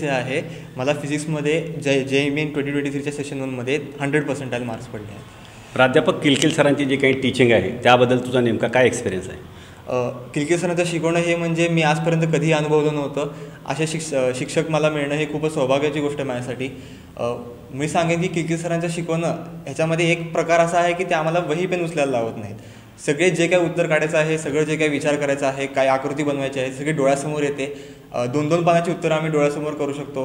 विषय आहे. मला फिजिक्समध्ये जे मेन 2023च्या सेशन 1मध्ये 100% मार्क्स पडले आहेत. प्राध्यापक किलकिल सरांची जी काही टीचिंग आहे त्याबद्दल तुझा नेमका काय एक्सपिरियन्स आहे? किलकिल सरांचं शिकवणं हे म्हणजे मी आजपर्यंत कधीही अनुभवलं नव्हतं. असे शिक्षक मला मिळणं हे खूपच सौभाग्याची गोष्ट आहे माझ्यासाठी. मी सांगेन की किलकिल सरांचं शिकवणं ह्याच्यामध्ये एक प्रकार असा आहे की ते आम्हाला वही पेन उचलायला लावत नाहीत. सगळे जे काय उत्तर काढायचं आहे, सगळं जे काय विचार करायचं आहे, काय आकृती बनवायची आहे, सगळे डोळ्यासमोर येते. 2-2 पानाची उत्तरं आम्ही डोळ्यासमोर करू शकतो.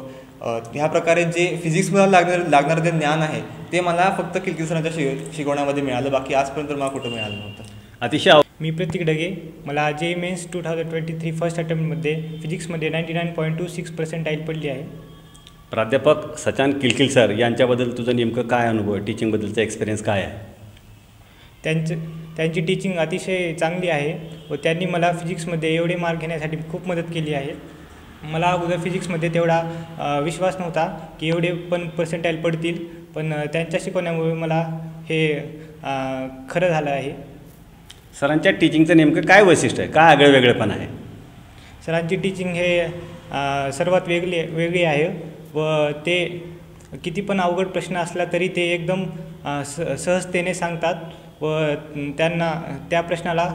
ह्या प्रकारे जे फिजिक्समध्ये लागणारं जे ज्ञान आहे ते मला फक्त किलकिल सरांच्या शिकवण्यामध्ये मिळालं. बाकी आजपर्यंत मला कुठं मिळालं नव्हतं. अतिशय. मी प्रतीक डगे. मला JEE मेन्स 2023 फर्स्ट अटेम्प्टमध्ये फिजिक्समध्ये 99.26% पडली आहे. प्राध्यापक सचान किलकिल सर यांच्याबद्दल तुझं नेमकं काय अनुभव आहे? टीचिंगबद्दलचा एक्सपिरियन्स काय आहे? त्यांची टीचिंग अतिशय चांगली आहे व त्यांनी मला फिजिक्समध्ये एवढे मार्क घेण्यासाठी खूप मदत केली आहे. मला अगोदर फिजिक्समध्ये तेवढा विश्वास नव्हता की एवढे पण पर्सेंटाईल पडतील, पण त्यांच्या शिकवण्यामुळे मला हे खरं झालं आहे. सरांच्या टीचिंगचं नेमकं काय वैशिष्ट्य आहे? काय आगळं वेगळेपण आहे? सरांची टीचिंग हे सर्वात वेगळी आहे व ते किती पण अवघड प्रश्न असला तरी ते एकदम सहजतेने सांगतात व त्यांना त्या प्रश्नाला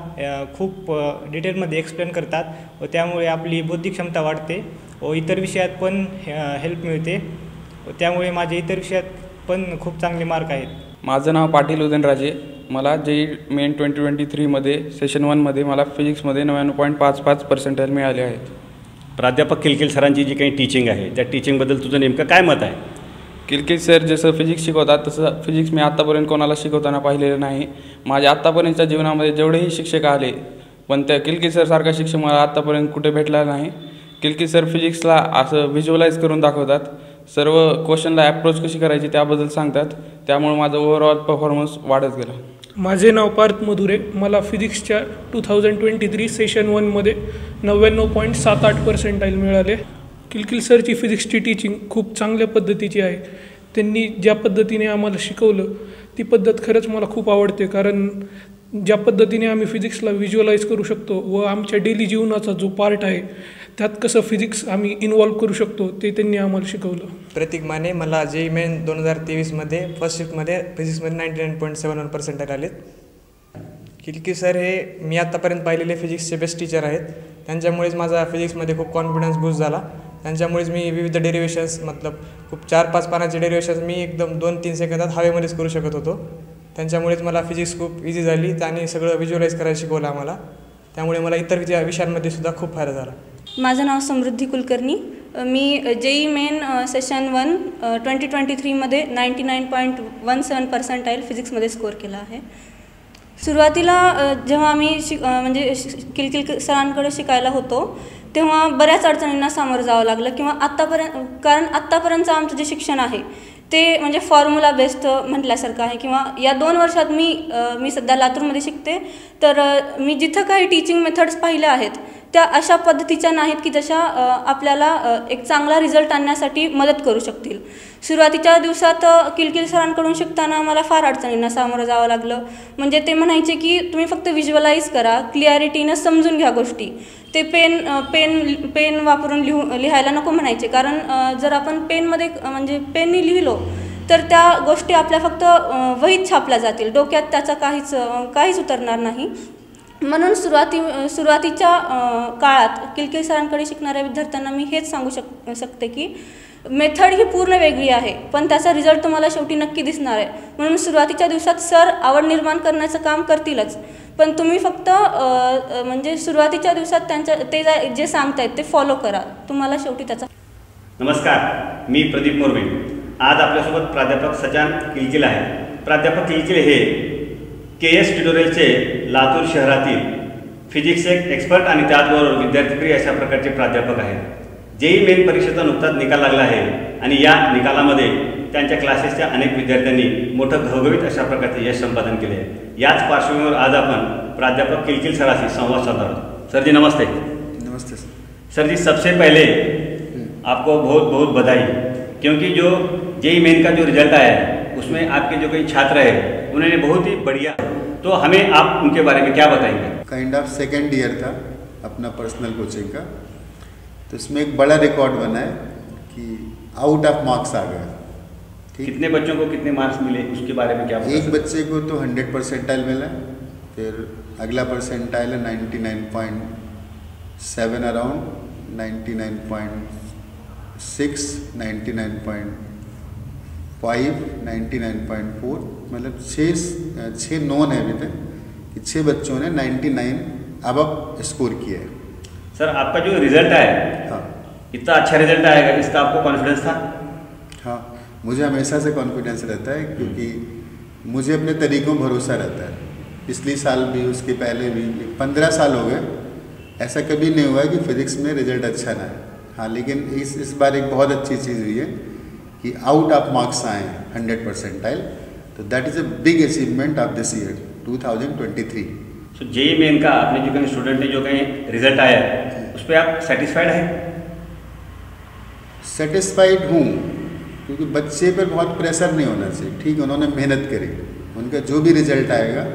खूप डिटेलमध्ये एक्सप्लेन करतात व त्यामुळे आपली बौद्धिक क्षमता वाढते व इतर विषयात पण हेल्प मिळते व त्यामुळे माझे इतर विषयात पण खूप चांगले मार्क आहेत. माझं नाव पाटील उदयनराजे. मला JEE मेन 2023मध्ये सेशन 1मध्ये मला फिजिक्समध्ये 99.55% मिळाले आहेत. प्राध्यापक किलकिल सरांची जी काही टीचिंग आहे त्या टीचिंगबद्दल तुझं नेमकं काय मत आहे? किलकिल सर जसं फिजिक्स शिकवतात तसं फिजिक्स मी आत्तापर्यंत कोणाला शिकवताना पाहिलेलं नाही. माझ्या आत्तापर्यंतच्या जीवनामध्ये जेवढेही शिक्षक आले पण त्या किलकिल सरसारखा शिक्षक मला आत्तापर्यंत कुठे भेटला नाही. किलकिल सर फिजिक्सला असं व्हिज्युअलाइज करून दाखवतात. सर्व क्वेश्चनला ॲप्रोच कशी करायची त्याबद्दल सांगतात. त्यामुळे माझं ओव्हरऑल परफॉर्मन्स वाढत गेला. माझे नाव पार्थ मधुरे. मला फिजिक्सच्या 2023 सेशन 1मध्ये 99.78% मिळाले. किलकिल सरची फिजिक्सची टीचिंग खूप चांगल्या पद्धतीची आहे. त्यांनी ज्या पद्धतीने आम्हाला शिकवलं ती पद्धत खरंच मला खूप आवडते, कारण ज्या पद्धतीने आम्ही फिजिक्सला व्हिज्युअलाइज करू शकतो व आमच्या डेली जीवनाचा जो पार्ट आहे त्यात कसं फिजिक्स आम्ही इन्वॉल्व करू शकतो ते त्यांनी आम्हाला शिकवलं. प्रतीक माने. मला JEE मेन 2023मध्ये फर्स्ट शिफ्टमध्ये फिजिक्समध्ये 99.71% आलेत. किलकिल सर हे मी आत्तापर्यंत पाहिलेले फिजिक्सचे बेस्ट टीचर आहेत. त्यांच्यामुळेच माझा फिजिक्समध्ये खूप कॉन्फिडन्स बूस्ट झाला. त्यांच्यामुळेच मी विविध डेरिवेशन्स खूप 4-5 पानाचे डेरिवेशन्स मी एकदम 2-3 सेकंदात हवेमध्येच करू शकत होतो. त्यांच्यामुळेच मला फिजिक्स खूप इझी झाली. त्याने सगळं व्हिज्युअलाइज करायला शिकवलं आम्हाला. त्यामुळे मला इतर विषयांमध्ये सुद्धा खूप फायदा झाला. माझं नाव समृद्धी कुलकर्णी. मी JEE मेन सेशन 1 2023मध्ये 99.17% फिजिक्समध्ये स्कोअर केला आहे. सुरुवातीला जेव्हा आम्ही म्हणजे किलकिल सरांकडे शिकायला होतो तेव्हा बऱ्याच अडचणींना सामोरं जावं लागलं कारण आत्तापर्यंतचं आमचं जे शिक्षण आहे ते म्हणजे फॉर्म्युला बेस्ड म्हटल्यासारखं आहे. किंवा या 2 वर्षात मी सध्या लातूरमध्ये शिकते, तर मी जिथं काही टीचिंग मेथड्स पाहिल्या आहेत त्या अशा पद्धतीच्या नाहीत की जशा आपल्याला एक चांगला रिझल्ट आणण्यासाठी मदत करू शकतील. सुरुवातीच्या दिवसात किलकिल सरांकडून शिकताना मला फार अडचणींना सामोरं जावं लागलं. म्हणजे ते म्हणायचे की तुम्ही फक्त व्हिज्युअलाइज करा, क्लिअरिटीनं समजून घ्या गोष्टी. ते पेन वापरून लिहायला नको म्हणायचे, कारण जर आपण पेनमध्ये म्हणजे पेननी लिहिलो तर त्या गोष्टी आपल्या फक्त वहीत छापल्या जातील, डोक्यात त्याचा काहीच उतरणार नाही. म्हणून सुरुवातीच्या काळात किलकिल सरांकडे शिकणाऱ्या विद्यार्थ्यांना मी हेच सांगू शकते की मेथड ही पूर्ण वेगळी आहे, पण त्याचा रिझल्ट तुम्हाला शेवटी नक्की दिसणार आहे. म्हणून सुरुवातीच्या दिवसात सर आवड निर्माण करण्याचं काम करतीलच, पण तुम्ही फक्त म्हणजे सुरुवातीच्या दिवसात ते जे सांगतायत ते फॉलो करा, तुम्हाला शेवटी त्याचा. नमस्कार, मी प्रदीप मोरवे. आज आपल्यासोबत प्राध्यापक सचान किलकिल आहे. प्राध्यापक किलकिल हे KS ट्युटोरियलचे लातूर शहरातील फिजिक्सचे एक्सपर्ट आणि त्याचबरोबर विद्यार्थीप्रिय अशा प्रकारचे प्राध्यापक आहेत. JEE मेन परीक्षेचा नुकताच निकाल लागला आहे आणि या निकालामध्ये त्यांच्या क्लासेसच्या अनेक विद्यार्थ्यांनी मोठं घवघवीत अशा प्रकारचे यश संपादन केले आहे. याच पार्श्वभूमीवर आज आपण प्राध्यापक किलकिल सरांशी संवाद साधणार आहोत. सर जी नमस्ते. नमस्ते सर जी, सबसे पहले आपको बहुत बहुत बधाई, क्योंकि जो JEE मेन का जो रिजल्ट आया है उसमें आपके जो कई छात्र हैं उन्होंने बहुत ही बढ़िया, तो हमें आप उनके बारे में क्या बताएंगे? काइंड ऑफ सेकेंड ईयर था अपना पर्सनल कोचिंग का, तो इसमें एक बड़ा रिकॉर्ड बना है कि आउट ऑफ मार्क्स आ गया। ठीक, कितने बच्चों को कितने मार्क्स मिले उसके बारे में क्या बता एक सकते हैं? बच्चे को तो 100 परसेंटाइल मिला, फिर अगला परसेंटाइल है 99.7 अराउंड, 99.6, 99.5, 99.4, मतलब 6 नोन है अभी तक कि 6 बच्चों ने 99 अब स्कोर किया है। सर आपका जो रिजल्ट आया, हाँ इतना अच्छा रिजल्ट आएगा, इसका आपको कॉन्फिडेंस था? हाँ, मुझे हमेशा से कॉन्फिडेंस रहता है क्योंकि मुझे अपने तरीक़ों भरोसा रहता है। पिछले साल भी, उसके पहले भी, 15 साल हो गए, ऐसा कभी नहीं हुआ कि फिज़िक्स में रिजल्ट अच्छा ना है। हाँ, लेकिन इस बार एक बहुत अच्छी चीज़ हुई है कि आउट ऑफ मार्क्स आए 100 परसेंटाइल, तो that is a big achievement of this year 2023। So JEE main का आपने जो कहीं स्टूडेंट ने जो कहीं रिजल्ट आया उस पर आप सेटिस्फाइड हैं? सेटिस्फाइड हूँ क्योंकि बच्चे पर बहुत प्रेशर नहीं होना चाहिए। ठीक है, उन्होंने मेहनत करी, उनका जो भी रिजल्ट आएगा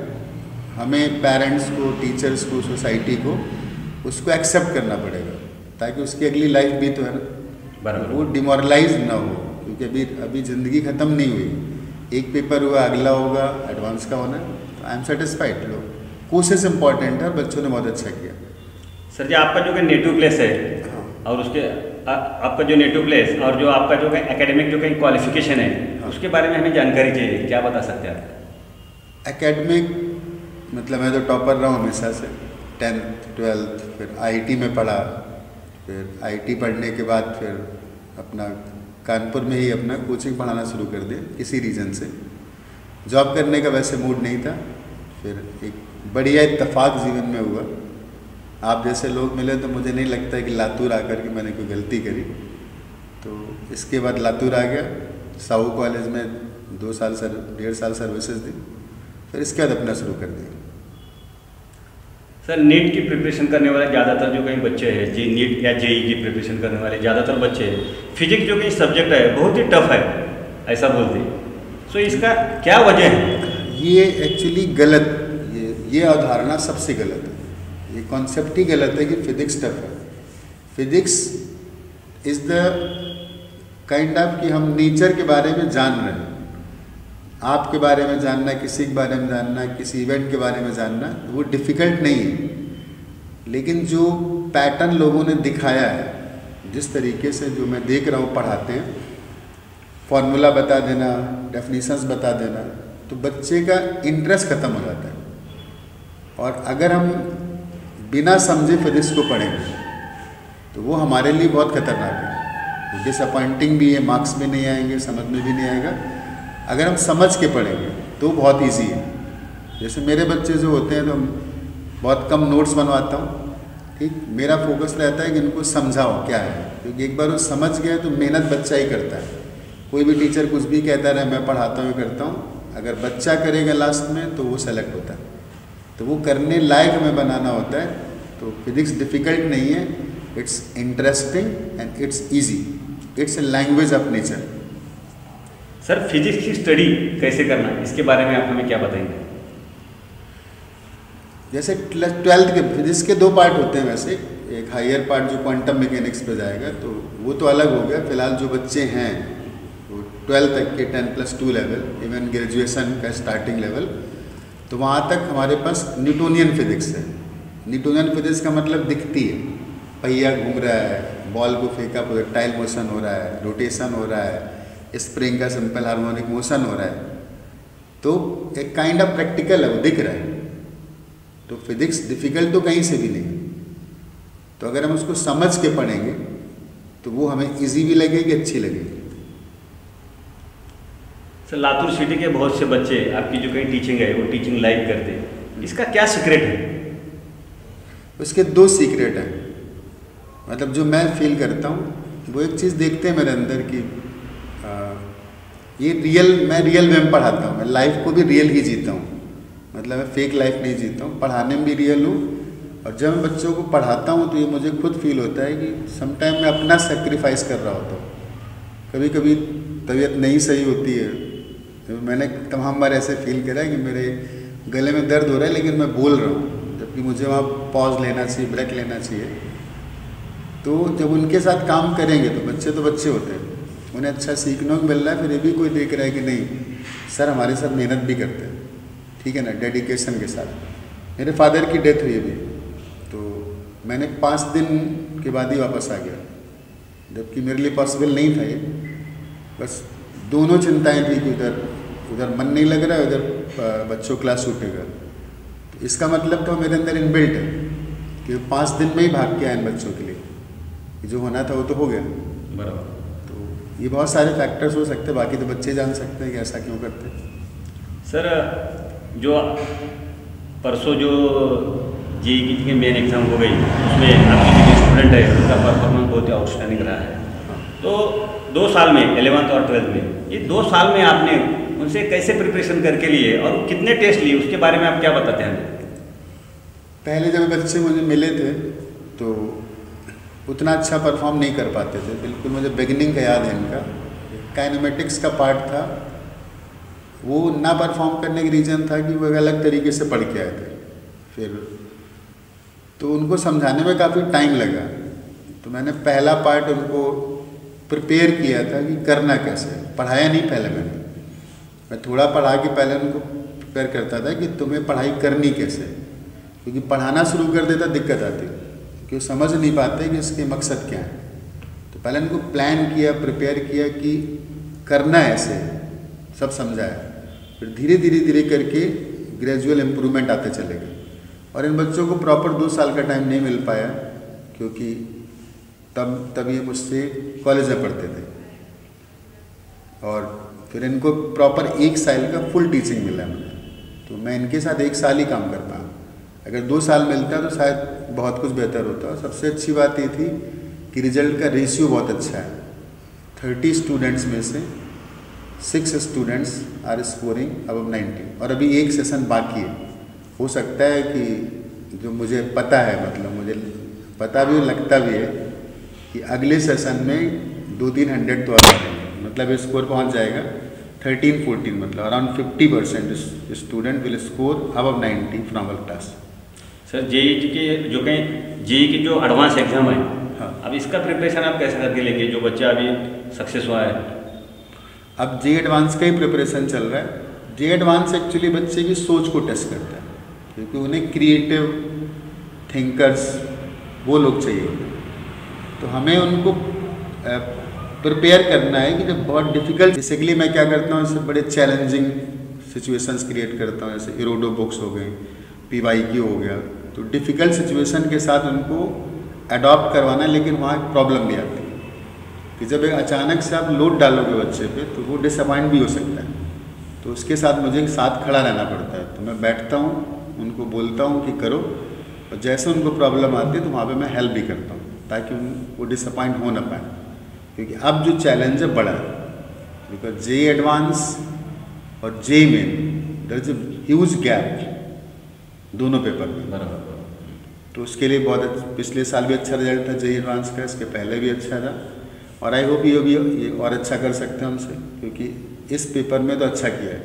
हमें पेरेंट्स को, टीचर्स को, सोसाइटी को उसको एक्सेप्ट करना पड़ेगा ताकि उसकी अगली लाइफ भी तो है ना, बराबर, वो डिमोरलाइज ना हो, क्योंकि अभी ज़िंदगी ख़त्म नहीं हुई। एक पेपर हुआ, अगला होगा, एडवांस का होना। I am satisfied. लोग कोशिश इंपॉर्टेंट है और बच्चों ने बहुत अच्छा किया। सर जी आपका जो कि नेटिव प्लेस है और उसके आपका जो नेटिव प्लेस और जो आपका जो कहीं एकेडमिक जो कहीं क्वालिफिकेशन है उसके बारे में हमें जानकारी चाहिए, क्या बता सकते हैं आप? एकेडमिक मतलब मैं तो टॉपर रहा हूँ हमेशा से, 10th 12th, फिर आईटी में पढ़ा, फिर आईटी पढ़ने के बाद फिर अपना कानपुर में ही अपना कोचिंग पढ़ाना शुरू कर दिया। किसी रीज़न से जॉब करने का वैसे मूड नहीं था, फिर एक बढ़िया इत्तेफाक जीवन में हुआ। आप जैसे लोग मिले तो मुझे नहीं लगता कि लातूर आकर के मैंने कोई गलती करी, तो इसके बाद लातूर आ गया, साहू कॉलेज में 1.5 साल सर्विसेज दी, फिर इसके बाद अपना शुरू कर दिया। सर नीट की प्रिपरेशन करने वाले ज़्यादातर जो कहीं बच्चे हैं, जी नीट या जेई की प्रिपरेशन करने वाले ज़्यादातर बच्चे हैं, फिजिक्स जो कहीं सब्जेक्ट है बहुत ही टफ है ऐसा बोलते हैं। सो इसका क्या वजह है? ये एक्चुअली गलत, ये अवधारणा सबसे गलत है। ये कॉन्सेप्ट ही गलत है कि फिजिक्स टफ है। Physics is the kind of कि हम नेचर के बारे में जान रहे हैं, आपके बारे में जानना, किसी के बारे में जानना, किसी इवेंट के बारे में जानना, वो डिफ़िकल्ट नहीं है। लेकिन जो पैटर्न लोगों ने दिखाया है, जिस तरीके से जो मैं देख रहा हूँ पढ़ाते हैं, फॉर्मूला बता देना, डेफिनेशंस बता देना, तो बच्चे का इंटरेस्ट ख़त्म हो जाता है। और अगर हम बिना समझे फिजिक्स को पढ़ेंगे तो वो हमारे लिए बहुत ख़तरनाक है। वो डिसअपॉइंटिंग भी है, मार्क्स भी नहीं आएंगे, समझ में भी नहीं आएगा। अगर हम समझ के पढ़ेंगे तो बहुत इजी है। जैसे मेरे बच्चे जो होते हैं तो बहुत कम नोट्स बनवाता हूँ, ठीक, मेरा फोकस रहता है कि इनको समझाओ क्या है, क्योंकि एक बार वो समझ गया तो मेहनत बच्चा ही करता है। कोई भी टीचर कुछ भी कहता रहे, मैं पढ़ाता हूँ, करता हूँ, अगर बच्चा करेगा लास्ट में तो वो सेलेक्ट होता है। तो वो करने लायक हमें बनाना होता है। तो फिजिक्स डिफ़िकल्ट नहीं है, it's interesting and it's easy, it's a language of nature. Sir physics की स्टडी कैसे करना, इसके बारे में आप हमें क्या बताएंगे? जैसे 12th के फिजिक्स के 2 पार्ट होते हैं वैसे, एक हायर पार्ट जो क्वांटम मैकेनिक्स पे जाएगा, तो वो तो अलग हो गया। फिलहाल जो बच्चे हैं वो 12th तक के 10+2 लेवल, इवन ग्रेजुएशन का स्टार्टिंग लेवल, तो वहाँ तक हमारे पास न्यूटोनियन फिजिक्स है। न्यूटोनियन फिजिक्स का मतलब दिखती है, पहिया घूम रहा है, बॉल को फेंका, प्रोजेक्टाइल मोशन हो रहा है, रोटेशन हो रहा है, स्प्रिंग का सिंपल हार्मोनिक मोशन हो रहा है, तो एक काइंड ऑफ प्रैक्टिकल है, वो दिख रहा है। तो फिजिक्स डिफ़िकल्ट तो कहीं से भी नहीं। तो अगर हम उसको समझ के पढ़ेंगे तो वो हमें इजी भी लगेगी, अच्छी लगेगी। सर लातूर सिटी के बहुत से बच्चे आपकी जो कहीं टीचिंग है वो टीचिंग लाइव करते हैं, इसका क्या सीक्रेट है? उसके 2 सीक्रेट हैं। मतलब जो मैं फील करता हूँ वो एक चीज़ देखते हैं मेरे अंदर कि मैं रियल वे में पढ़ाता हूँ, मैं लाइफ को भी रियल ही जीता हूँ। मतलब मैं फेक लाइफ नहीं जीता हूँ, पढ़ाने में भी रियल हूँ। और जब मैं बच्चों को पढ़ाता हूँ तो ये मुझे खुद फील होता है कि समटाइम मैं अपना सेक्रीफाइस कर रहा होता हूँ। कभी कभी तबीयत नहीं सही होती है, तो मैंने तमाम बार ऐसे फील करा है कि मेरे गले में दर्द हो रहा है लेकिन मैं बोल रहा हूँ, जबकि मुझे वहाँ पॉज लेना चाहिए, ब्रेक लेना चाहिए। तो तो जब उनके साथ काम करेंगे तो बच्चे होते हैं, उन्हें अच्छा सीखने को मिल रहा है, फिर भी कोई देख रहा है कि नहीं सर हमारे साथ मेहनत भी करते हैं, ठीक है ना, डेडिकेशन के साथ। मेरे फादर की डेथ हुई अभी, तो मैंने 5 दिन के बाद ही वापस आ गया, जबकि मेरे लिए पॉसिबल नहीं था ये। बस दोनों चिंताएं थी कि उधर मन नहीं लग रहा है, उधर बच्चों क्लास छूटेगा। तो इसका मतलब तो मेरे अंदर इनबिल्ट है कि 5 दिन में ही भाग के आए इन बच्चों के लिए, जो होना था वो तो हो गया। बराबर। तो ये बहुत सारे फैक्टर्स हो सकते हैं, बाकी तो बच्चे जान सकते हैं कि ऐसा क्यों करते हैं। सर जो परसों जो जेईई की मेन एग्ज़ाम हो गई, उसमें आपकी जो स्टूडेंट है उनका परफॉर्मेंस बहुत ही आउटस्टैंडिंग रहा है। तो 2 साल में 11th और 12th में, ये 2 साल में आपने उनसे कैसे प्रिपरेशन करके लिए और कितने टेस्ट लिए, उसके बारे में आप क्या बताते हैं? पहले जब बच्चे मुझे मिले थे तो उतना अच्छा परफॉर्म नहीं कर पाते थे, बिल्कुल मुझे बिगिनिंग का याद है इनका। काइनेमेटिक्स का पार्ट था, वो ना परफॉर्म करने की रीज़न था कि वो अलग तरीके से पढ़ के आए थे। फिर तो उनको समझाने में काफ़ी टाइम लगा, तो मैंने पहला पार्ट उनको प्रिपेयर किया था कि करना कैसे। पढ़ाया नहीं पहले मैं थोड़ा पढ़ा के पहले उनको प्रिपेयर करता था कि तुम्हें पढ़ाई करनी कैसे, क्योंकि पढ़ाना शुरू कर देता दिक्कत आती, कि वो समझ नहीं पाते कि इसके मकसद क्या है। तो पहले उनको प्लान किया, प्रिपेयर किया कि करना ऐसे, सब समझाया। फिर धीरे धीरे करके ग्रेजुअल इम्प्रूवमेंट आते चले गए। और इन बच्चों को प्रॉपर 2 साल का टाइम नहीं मिल पाया, क्योंकि तब ये मुझसे कॉलेज में पढ़ते थे, और फिर इनको प्रॉपर 1 साल का फुल टीचिंग मिला मुझे। तो मैं इनके साथ 1 साल ही काम कर पाया। अगर 2 साल मिलता तो शायद बहुत कुछ बेहतर होता। और सबसे अच्छी बात ये थी कि रिजल्ट का रेशियो बहुत अच्छा है। 30 स्टूडेंट्स में से 6 स्टूडेंट्स आर स्कोरिंग अबव 90, और अभी 1 सेशन बाकी है। हो सकता है कि जो मुझे पता है, मतलब मुझे पता भी लगता भी है कि अगले सेशन में 200-300 तो आ जाएंगे, मतलब स्कोर पहुंच जाएगा 13-14, मतलब around 50% student will score above 90 from our class. Sir JEE के जो कहीं जेईई की जो एडवांस एग्जाम है, हाँ, अब इसका प्रिपरेशन आप कैसे करके लेंगे, जो बच्चा अभी सक्सेस हुआ है? अब जे एडवांस का ही प्रिपरेशन चल रहा है। जे एडवांस एक्चुअली बच्चे की सोच को टेस्ट करता है, क्योंकि उन्हें क्रिएटिव थिंकर्स वो लोग चाहिए। तो हमें उनको प्रिपेयर करना है कि जब बहुत डिफ़िकल्ट, बेसिकली मैं क्या करता हूँ, इससे बड़े चैलेंजिंग सिचुएशंस क्रिएट करता हूँ, जैसे इरोडो बुक्स हो गई, PYQ हो गया। तो डिफ़िकल्ट सिचुएशन के साथ उनको अडॉप्ट करवाना, लेकिन वहाँ एक प्रॉब्लम भी आती है कि जब एक अचानक से आप लोड डालोगे बच्चे पे, तो वो डिसअपॉइंट भी हो सकता है। तो उसके साथ मुझे साथ खड़ा रहना पड़ता है। तो मैं बैठता हूँ, उनको बोलता हूँ कि करो, और जैसे उनको प्रॉब्लम आती है तो वहाँ पे मैं हेल्प भी करता हूँ, ताकि वो डिसअपॉइंट हो ना पाए। क्योंकि अब जो चैलेंज है बड़ा है, बिकॉज जे एडवांस और J main there is a huge gap दोनों पेपर में। तो उसके लिए बहुत पिछले साल भी अच्छा रिजल्ट था जे एडवांस का, इसके पहले भी अच्छा था, और आई होप ये भी ये और अच्छा कर सकते हैं हमसे, क्योंकि इस पेपर में तो अच्छा किया है।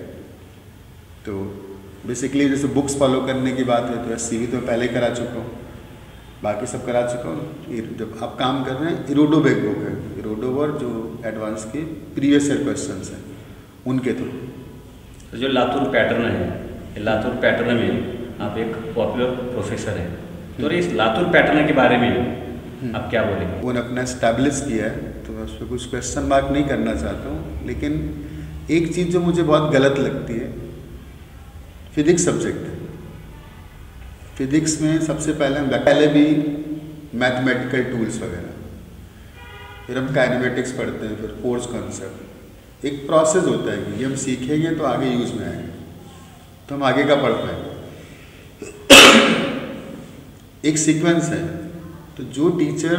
तो बेसिकली जैसे बुक्स फॉलो करने की बात है, तो SCV तो मैं पहले करा चुका हूँ, बाकी सब करा चुका हूँ। जब आप काम कर रहे हैं, इरोडो बैक बुक है, इरोडो और जो एडवांस के प्रीवियस ईयर क्वेश्चंस हैं उनके थ्रू। तो जो लातूर पैटर्न है, लातूर पैटर्न में आप एक पॉपुलर प्रोफेसर हैं, तो इस लातूर पैटर्न के बारे में आप क्या बोलेंगे? उन्होंने अपना इस्टेब्लिश किया है, तो मैं उस पर कुछ क्वेश्चन मार्क नहीं करना चाहता हूँ। लेकिन एक चीज़ जो मुझे बहुत गलत लगती है, फिजिक्स सब्जेक्ट है। फिजिक्स में सबसे पहले भी मैथमेटिकल टूल्स वगैरह, फिर हम काइनेमेटिक्स पढ़ते हैं, फिर फोर्स कॉन्सेप्ट। एक प्रोसेस होता है कि ये हम सीखेंगे तो आगे यूज में आएंगे, तो हम आगे का पढ़ पाएंगे। एक सीक्वेंस है। तो जो टीचर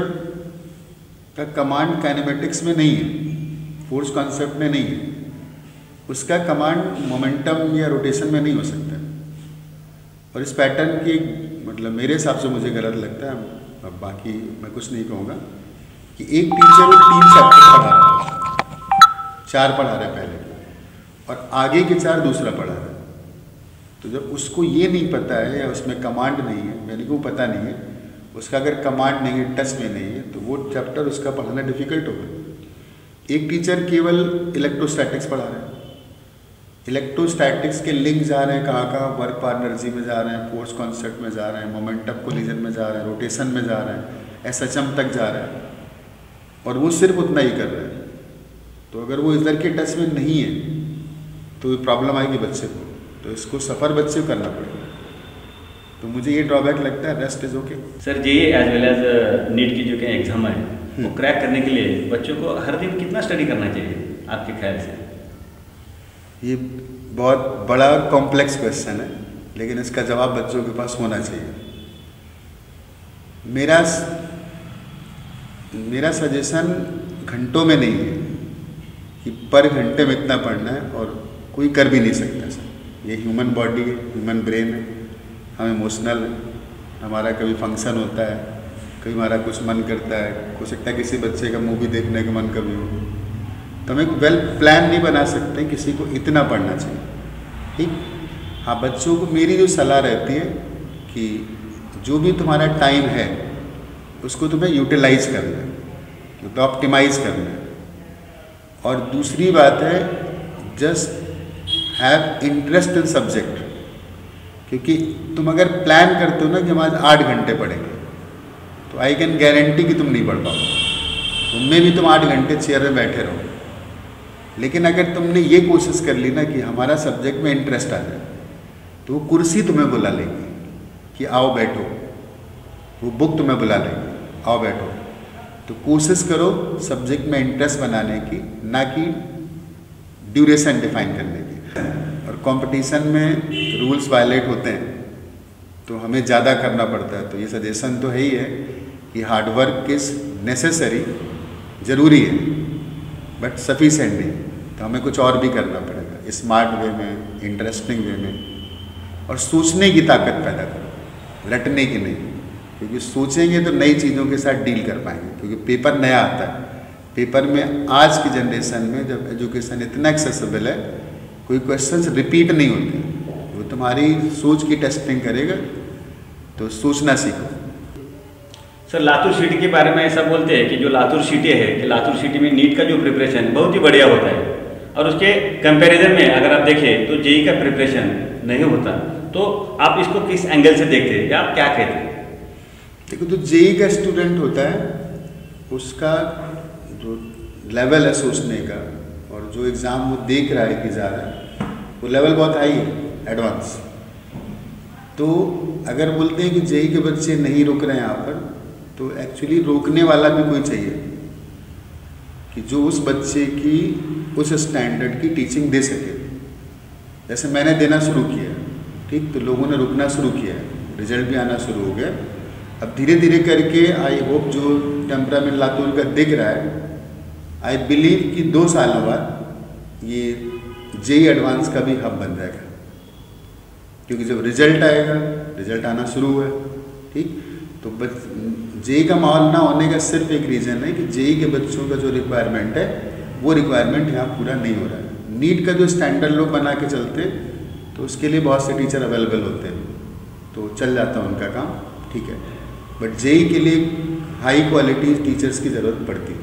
का कमांड काइनेमेटिक्स में नहीं है, फोर्स कॉन्सेप्ट में नहीं है, उसका कमांड मोमेंटम या रोटेशन में नहीं हो सकता। और इस पैटर्न की मतलब मेरे हिसाब से मुझे गलत लगता है, अब बाकी मैं कुछ नहीं कहूँगा, कि एक टीचर 3 चैप्टर पढ़ा रहा है, 4 पढ़ा रहा है पहले, और आगे के 4 दूसरा पढ़ा रहा है। तो जब उसको ये नहीं पता है या उसमें कमांड नहीं है, मेरे को पता नहीं है, उसका अगर कमांड नहीं है, टच में नहीं है, तो वो चैप्टर उसका पढ़ाना डिफिकल्ट होगा। एक टीचर केवल इलेक्ट्रोस्टैटिक्स पढ़ा रहे हैं, इलेक्ट्रोस्टैटिक्स के लिंक जा रहे हैं कहाँ, वर्क पावर एनर्जी में जा रहे हैं, फोर्स कॉन्सेप्ट में जा रहे हैं, मोमेंटम कोलिजन में जा रहे हैं, रोटेशन में जा रहे हैं, एसएचएम तक जा रहे हैं, और वो सिर्फ उतना ही कर रहे हैं। तो अगर वो इधर के टच में नहीं है तो प्रॉब्लम आएगी बच्चे को, तो इसको सफ़र बच्चे को करना पड़ेगा। तो मुझे ये ड्रॉबैक लगता है, rest is okay. Sir JEE as well as NEET की जो कि एग्जाम है वो क्रैक करने के लिए बच्चों को हर दिन कितना स्टडी करना चाहिए आपके ख्याल से? ये बहुत बड़ा कॉम्प्लेक्स क्वेश्चन है, लेकिन इसका जवाब बच्चों के पास होना चाहिए। मेरा सजेशन घंटों में नहीं है कि पर घंटे में इतना पढ़ना है, और कोई कर भी नहीं सकता सर। ये ह्यूमन बॉडी है, ह्यूमन ब्रेन है, हम इमोशनल है, हमारा कभी फंक्शन होता है, कभी हमारा कुछ मन करता है, हो सकता है किसी बच्चे का मूवी देखने का मन कभी हो, तो हम एक वेल प्लान नहीं बना सकते किसी को इतना पढ़ना चाहिए, ठीक। हाँ, बच्चों को मेरी जो सलाह रहती है कि जो भी तुम्हारा टाइम है उसको तुम्हें यूटिलाइज करना है, तो ऑप्टिमाइज करना है। और दूसरी बात है, just have interest in subject, क्योंकि तुम अगर प्लान करते हो ना कि हम आज 8 घंटे पढ़ेंगे, तो आई कैन गारंटी कि तुम नहीं पढ़ पाओगे, उनमें भी तुम 8 घंटे चेयर में बैठे रहो। लेकिन अगर तुमने ये कोशिश कर ली ना कि हमारा सब्जेक्ट में इंटरेस्ट आ जाए, तो वो कुर्सी तुम्हें बुला लेगी कि आओ बैठो, वो बुक तुम्हें बुला लेगी, आओ बैठो। तो कोशिश करो सब्जेक्ट में इंटरेस्ट बनाने की, ना कि ड्यूरेशन डिफाइन करने की। और कंपटीशन में रूल्स वायलेट होते हैं तो हमें ज़्यादा करना पड़ता है। तो ये सजेशन तो है ही है कि हार्डवर्क इज़ नेसेसरी, ज़रूरी है, बट सफिशेंट नहीं। तो हमें कुछ और भी करना पड़ेगा, स्मार्ट वे में, इंटरेस्टिंग वे में, और सोचने की ताकत पैदा करो, रटने की नहीं। क्योंकि सोचेंगे तो नई चीज़ों के साथ डील कर पाएंगे, क्योंकि पेपर नया आता है। पेपर में आज की जनरेशन में जब एजुकेशन इतना एक्सेसिबल है, कोई क्वेश्चंस रिपीट नहीं होते, वो तुम्हारी सोच की टेस्टिंग करेगा, तो सोचना सीखो। सर लातूर सिटी के बारे में ऐसा बोलते हैं कि जो लातूर सिटी है, कि लातूर सिटी में नीट का जो प्रिपरेशन बहुत ही बढ़िया होता है, और उसके कंपैरिजन में अगर आप देखें तो जेईई का प्रिपरेशन नहीं होता। तो आप इसको किस एंगल से देखते हैं, या आप क्या कहते हैं? देखो, जो जेईई का स्टूडेंट होता है उसका जो लेवल है सोचने का, और जो एग्ज़ाम वो देख रहा है कि जा रहा है, वो लेवल बहुत हाई है, एडवांस। तो अगर बोलते हैं कि जेईई के बच्चे नहीं रुक रहे हैं यहाँ पर, तो एक्चुअली रोकने वाला भी कोई चाहिए कि जो उस बच्चे की उस स्टैंडर्ड की टीचिंग दे सके। जैसे मैंने देना शुरू किया, ठीक, तो लोगों ने रुकना शुरू किया, रिजल्ट भी आना शुरू हो गया। अब धीरे धीरे करके आई होप जो टेम्परामेंट लातूर का दिख रहा है, आई बिलीव कि 2 सालों बाद ये जेईई एडवांस का भी हब बन जाएगा, क्योंकि जब रिजल्ट आएगा, रिजल्ट आना शुरू हुआ है, ठीक। तो जेईई का माहौल ना होने का सिर्फ एक रीज़न है कि जेईई के बच्चों का जो रिक्वायरमेंट है, वो रिक्वायरमेंट यहाँ पूरा नहीं हो रहा है। नीट का जो स्टैंडर्ड लोग बना के चलते, तो उसके लिए बहुत से टीचर अवेलेबल होते हैं, तो चल जाता है उनका काम, ठीक है। बट जेईई के लिए हाई क्वालिटी टीचर्स की ज़रूरत पड़ती है,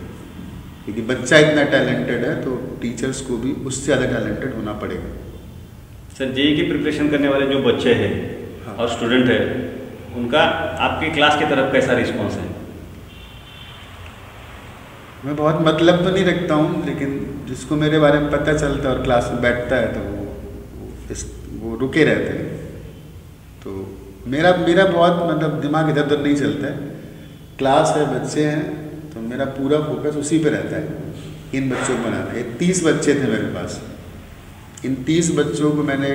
क्योंकि बच्चा इतना टैलेंटेड है, तो टीचर्स को भी उससे ज़्यादा टैलेंटेड होना पड़ेगा। सर जेईई की प्रिपरेशन करने वाले जो बच्चे हैं, हाँ, और स्टूडेंट है, उनका आपकी क्लास की तरफ कैसा रिस्पॉन्स है? मैं बहुत मतलब तो नहीं रखता हूँ, लेकिन जिसको मेरे बारे में पता चलता है और क्लास में बैठता है, तो वो रुके रहते हैं। तो मेरा बहुत मतलब दिमाग इधर उधर नहीं चलता है। क्लास है, बच्चे हैं, तो मेरा पूरा फोकस उसी पे रहता है, इन बच्चों को बनाना। ये 30 बच्चे थे मेरे पास, इन 30 बच्चों को मैंने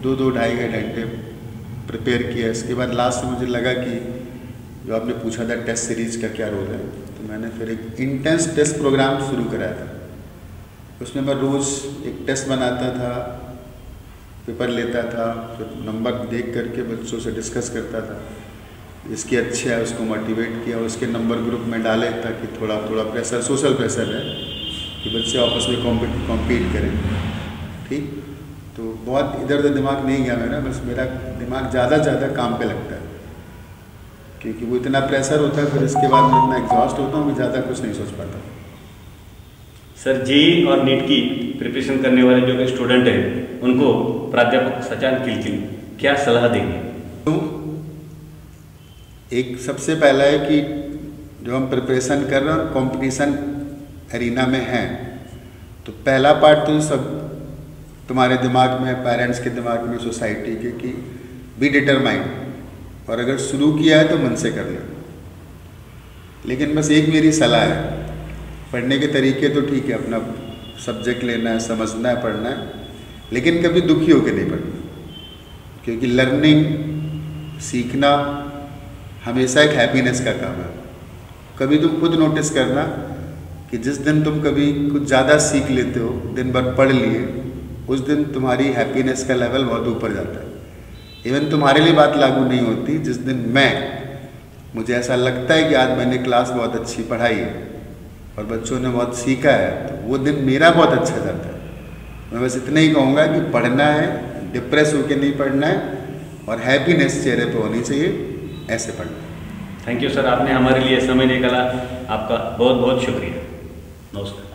2-2 ढाई घंटे प्रिपेयर किया। इसके बाद लास्ट में मुझे लगा कि जो आपने पूछा था टेस्ट सीरीज़ का क्या रोल है, तो मैंने फिर एक इंटेंस टेस्ट प्रोग्राम शुरू कराया था। उसमें मैं रोज़ एक टेस्ट बनाता था, पेपर लेता था, फिर नंबर देख करके बच्चों से डिस्कस करता था, इसकी अच्छे है उसको मोटिवेट किया, उसके नंबर ग्रुप में डाले ताकि थोड़ा प्रेशर, सोशल प्रेशर है कि बच्चे आपस में कॉम्पीट करें, ठीक। तो बहुत इधर उधर दिमाग नहीं गया मेरा, बस मेरा दिमाग ज़्यादा काम पे लगता है। क्योंकि वो इतना प्रेशर होता है, फिर इसके बाद मैं इतना एग्जॉस्ट होता हूँ कि ज़्यादा कुछ नहीं सोच पाता। सर, जेईई और नीट की प्रिपरेशन करने वाले जो स्टूडेंट हैं उनको प्राध्यापक सचान किलकिल क्या सलाह देंगे? तो एक सबसे पहला है कि जो हम प्रिपरेशन कर रहे हैं और कंपटीशन एरिना में हैं, तो पहला पार्ट तो सब तुम्हारे दिमाग में, पेरेंट्स के दिमाग में, सोसाइटी के, कि बी डिटरमाइंड, और अगर शुरू किया है तो मन से कर लो। लेकिन बस एक मेरी सलाह है, पढ़ने के तरीके तो ठीक है, अपना सब्जेक्ट लेना है, समझना है, पढ़ना है, लेकिन कभी दुखी होकर नहीं पढ़ना, क्योंकि लर्निंग, सीखना हमेशा एक हैप्पीनेस का काम है। कभी तुम खुद नोटिस करना कि जिस दिन तुम कभी कुछ ज़्यादा सीख लेते हो, दिन भर पढ़ लिए, उस दिन तुम्हारी हैप्पीनेस का लेवल बहुत ऊपर जाता है। इवन तुम्हारे लिए बात लागू नहीं होती, जिस दिन मुझे ऐसा लगता है कि आज मैंने क्लास बहुत अच्छी पढ़ाई है और बच्चों ने बहुत सीखा है, तो वो दिन मेरा बहुत अच्छा जाता है। मैं बस इतना ही कहूँगा कि पढ़ना है, डिप्रेस होकर नहीं पढ़ना है, और हैप्पीनेस चेहरे पे होनी चाहिए, ऐसे पढ़ना है। थैंक यू सर, आपने हमारे लिए समय निकाला, आपका बहुत बहुत शुक्रिया। नमस्कार।